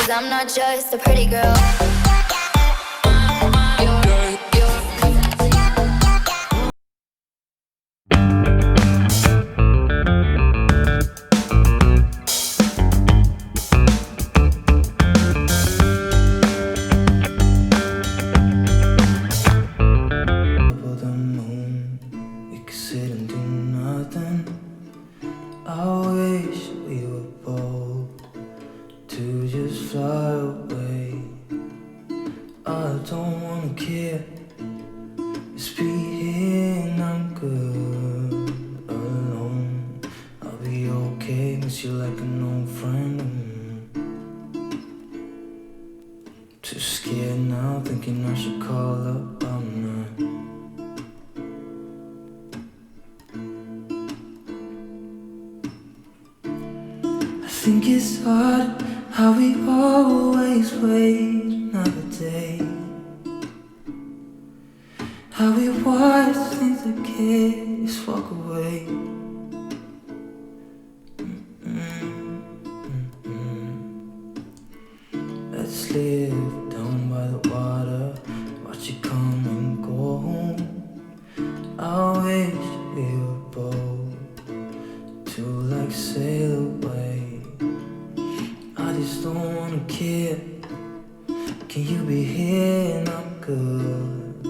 'cause I'm not just a pretty girl. I wish we were bold to just fly away. I don't wanna care, just be here and I'm good alone. I'll be okay, miss you like an old friend. Too scared now, thinking I should call up all night. I think it's hard how we always wait another day, how we watch things that kids walk away. Let's live down by the water, watch it come and go home. I wish we were bold to like sail away. I just don't wanna care. Can you be here and I'm good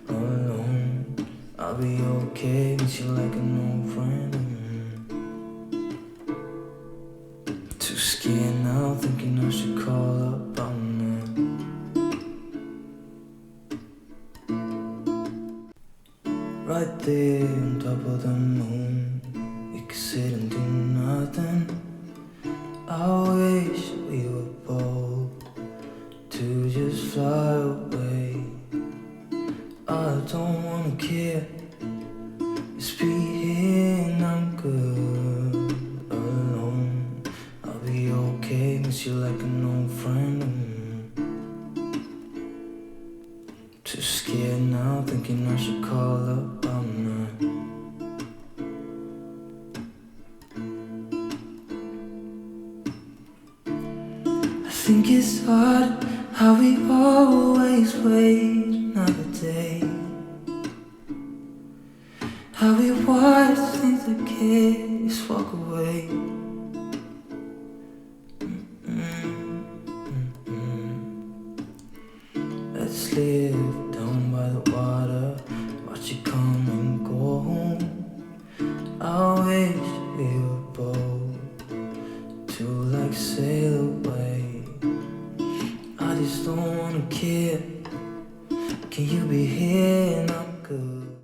alone? I'll be okay, miss you like an old friend. Too scared now, thinking I should call up all night. Right there on top of the moon, we could sit and do nothing. I wish we were bold to just fly away. I don't wanna care, just be here and I'm good alone. I'll be okay, miss you like an old friend. Too scared now, thinking I should call up all night. I think it's hard how we always wait another day, how we watch things that kids walk away. Let's live down by the water, watch it come and go home. I wish we were bold to like sail away. I just don't wanna care. Can you be here and I'm good?